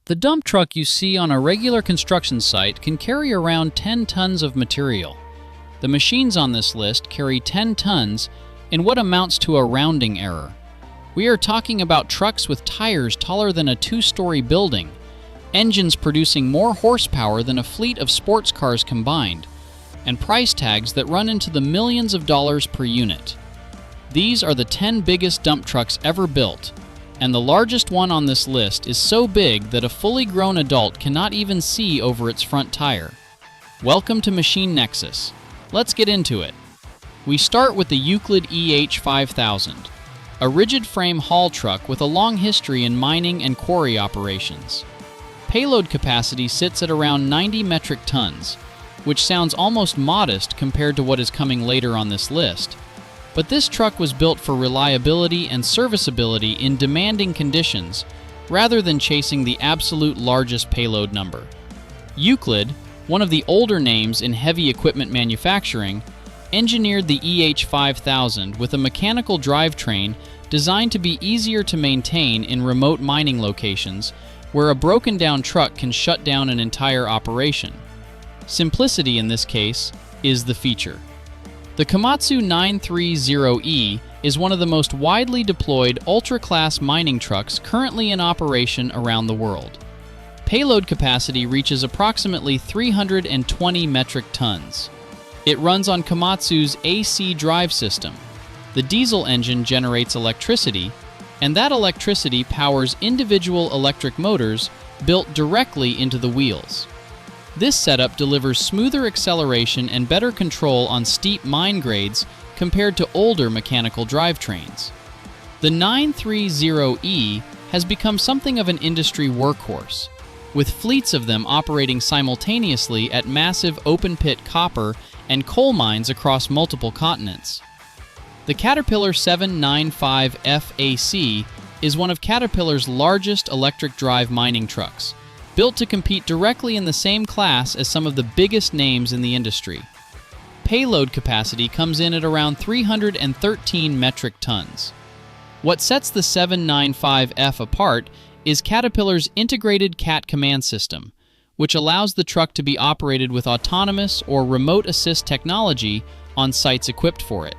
The dump truck you see on a regular construction site can carry around 10 tons of material. The machines on this list carry 10 tons in what amounts to a rounding error. We are talking about trucks with tires taller than a 2-story building, engines producing more horsepower than a fleet of sports cars combined, and price tags that run into the millions of dollars per unit. These are the 10 biggest dump trucks ever built, and the largest one on this list is so big that a fully grown adult cannot even see over its front tire. Welcome to Machine Nexus. Let's get into it. We start with the Euclid EH5000, a rigid frame haul truck with a long history in mining and quarry operations. Payload capacity sits at around 90 metric tons, which sounds almost modest compared to what is coming later on this list. But this truck was built for reliability and serviceability in demanding conditions, rather than chasing the absolute largest payload number. Euclid, one of the older names in heavy equipment manufacturing, engineered the EH5000 with a mechanical drivetrain designed to be easier to maintain in remote mining locations where a broken-down truck can shut down an entire operation. Simplicity in this case is the feature. The Komatsu 930E is one of the most widely deployed ultra-class mining trucks currently in operation around the world. Payload capacity reaches approximately 320 metric tons. It runs on Komatsu's AC drive system. The diesel engine generates electricity, and that electricity powers individual electric motors built directly into the wheels. This setup delivers smoother acceleration and better control on steep mine grades compared to older mechanical drivetrains. The 930E has become something of an industry workhorse, with fleets of them operating simultaneously at massive open-pit copper and coal mines across multiple continents. The Caterpillar 795FAC is one of Caterpillar's largest electric drive mining trucks, built to compete directly in the same class as some of the biggest names in the industry. Payload capacity comes in at around 313 metric tons. What sets the 795F apart is Caterpillar's integrated CAT command system, which allows the truck to be operated with autonomous or remote assist technology on sites equipped for it.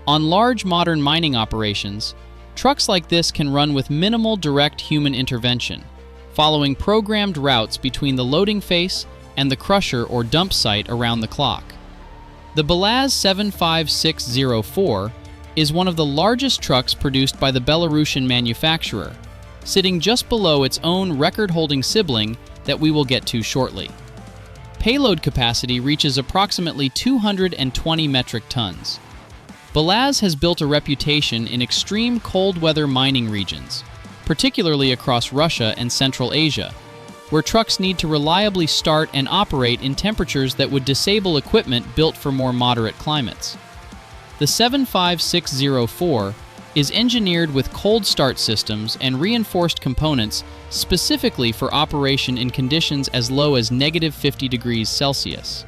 On large modern mining operations, trucks like this can run with minimal direct human intervention, following programmed routes between the loading face and the crusher or dump site around the clock. The Belaz 75604 is one of the largest trucks produced by the Belarusian manufacturer, sitting just below its own record-holding sibling that we will get to shortly. Payload capacity reaches approximately 220 metric tons. Belaz has built a reputation in extreme cold weather mining regions, particularly across Russia and Central Asia, where trucks need to reliably start and operate in temperatures that would disable equipment built for more moderate climates. The 75604 is engineered with cold start systems and reinforced components specifically for operation in conditions as low as -50 degrees Celsius.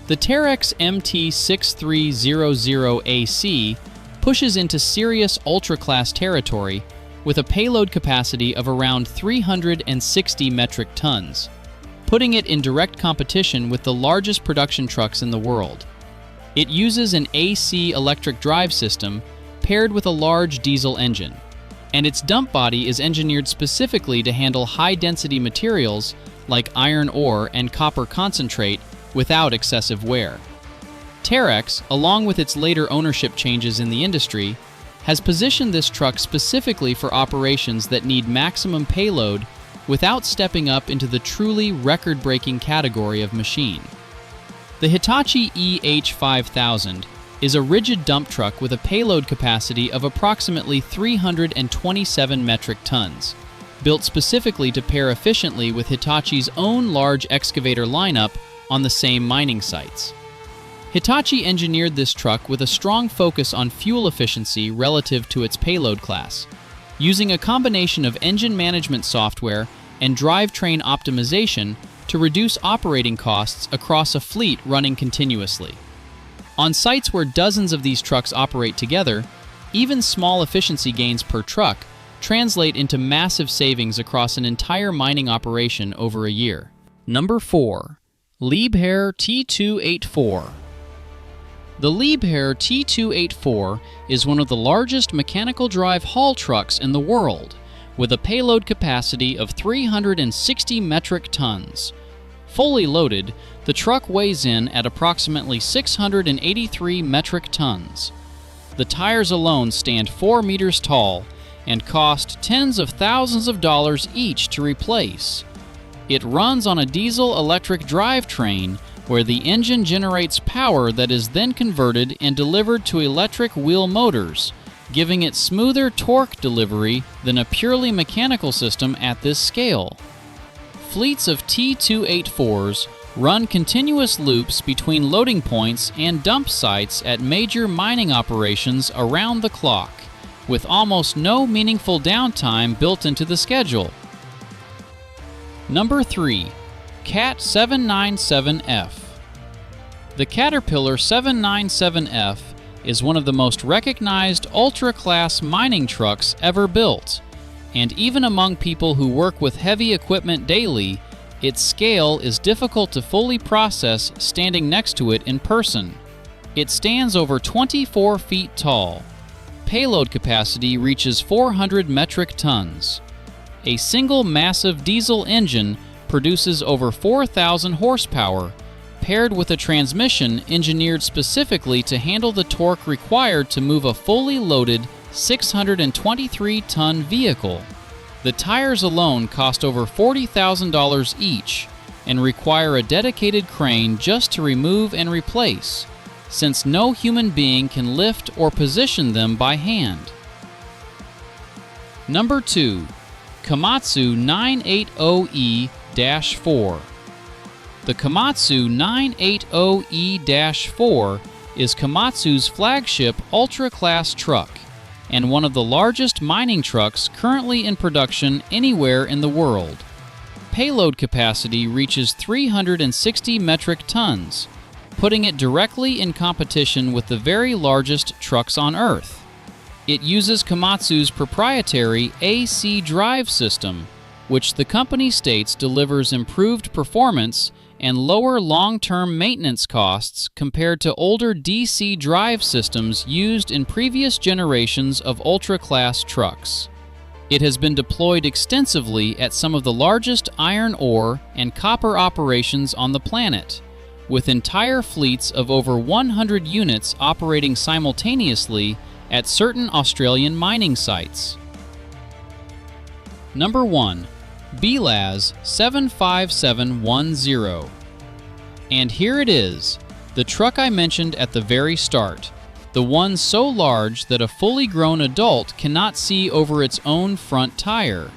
The Terex MT6300AC pushes into serious ultra-class territory with a payload capacity of around 360 metric tons, putting it in direct competition with the largest production trucks in the world. It uses an AC electric drive system paired with a large diesel engine, and its dump body is engineered specifically to handle high-density materials like iron ore and copper concentrate without excessive wear. Terex, along with its later ownership changes in the industry, has positioned this truck specifically for operations that need maximum payload without stepping up into the truly record-breaking category of machine. The Hitachi EH5000 is a rigid dump truck with a payload capacity of approximately 327 metric tons, built specifically to pair efficiently with Hitachi's own large excavator lineup on the same mining sites. Hitachi engineered this truck with a strong focus on fuel efficiency relative to its payload class, using a combination of engine management software and drivetrain optimization to reduce operating costs across a fleet running continuously. On sites where dozens of these trucks operate together, even small efficiency gains per truck translate into massive savings across an entire mining operation over a year. Number 4. Liebherr T284. The Liebherr T284 is one of the largest mechanical drive haul trucks in the world, with a payload capacity of 360 metric tons. Fully loaded, the truck weighs in at approximately 683 metric tons. The tires alone stand 4 meters tall and cost tens of thousands of dollars each to replace. It runs on a diesel-electric drivetrain where the engine generates power that is then converted and delivered to electric wheel motors, giving it smoother torque delivery than a purely mechanical system at this scale. Fleets of T284s run continuous loops between loading points and dump sites at major mining operations around the clock, with almost no meaningful downtime built into the schedule. Number 3. Cat 797F. The Caterpillar 797F is one of the most recognized ultra-class mining trucks ever built, and even among people who work with heavy equipment daily, its scale is difficult to fully process standing next to it in person. It stands over 24 feet tall. Payload capacity reaches 400 metric tons. A single massive diesel engine produces over 4,000 horsepower, paired with a transmission engineered specifically to handle the torque required to move a fully loaded 623-ton vehicle. The tires alone cost over $40,000 each and require a dedicated crane just to remove and replace, since no human being can lift or position them by hand. Number 2. Komatsu 980E-4. The Komatsu 980E-4 is Komatsu's flagship ultra-class truck and one of the largest mining trucks currently in production anywhere in the world. Payload capacity reaches 360 metric tons, putting it directly in competition with the very largest trucks on Earth. It uses Komatsu's proprietary AC drive system, which the company states delivers improved performance and lower long-term maintenance costs compared to older DC drive systems used in previous generations of ultra-class trucks. It has been deployed extensively at some of the largest iron ore and copper operations on the planet, with entire fleets of over 100 units operating simultaneously at certain Australian mining sites. Number 1. BelAZ 75710. And here it is, the truck I mentioned at the very start, the one so large that a fully grown adult cannot see over its own front tire.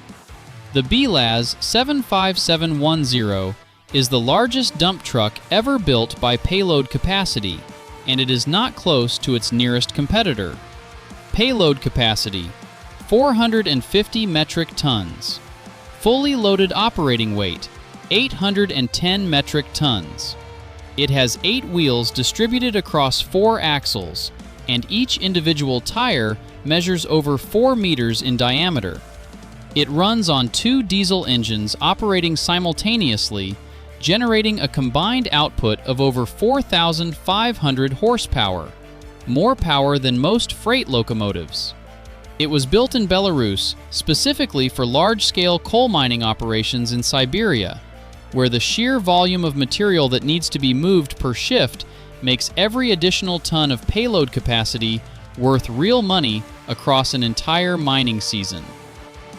The BelAZ 75710 is the largest dump truck ever built by payload capacity, and it is not close to its nearest competitor. Payload capacity: 450 metric tons. Fully loaded operating weight: 810 metric tons. It has 8 wheels distributed across 4 axles, and each individual tire measures over 4 meters in diameter. It runs on 2 diesel engines operating simultaneously, generating a combined output of over 4,500 horsepower, more power than most freight locomotives. It was built in Belarus specifically for large-scale coal mining operations in Siberia, where the sheer volume of material that needs to be moved per shift makes every additional ton of payload capacity worth real money across an entire mining season.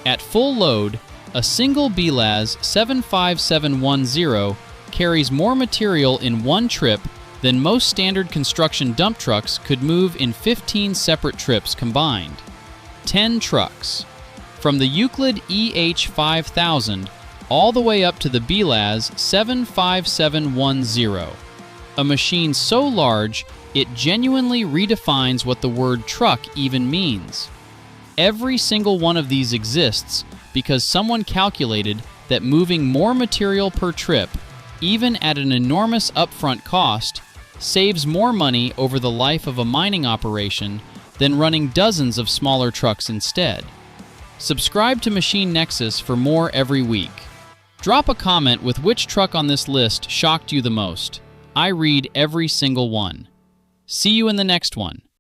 At full load, a single BelAZ 75710 carries more material in one trip than most standard construction dump trucks could move in 15 separate trips combined. 10 trucks. From the Euclid EH5000 all the way up to the BelAZ 75710. A machine so large, it genuinely redefines what the word truck even means. Every single one of these exists because someone calculated that moving more material per trip, even at an enormous upfront cost, saves more money over the life of a mining operation than running dozens of smaller trucks instead. Subscribe to Machine Nexus for more every week. Drop a comment with which truck on this list shocked you the most. I read every single one. See you in the next one.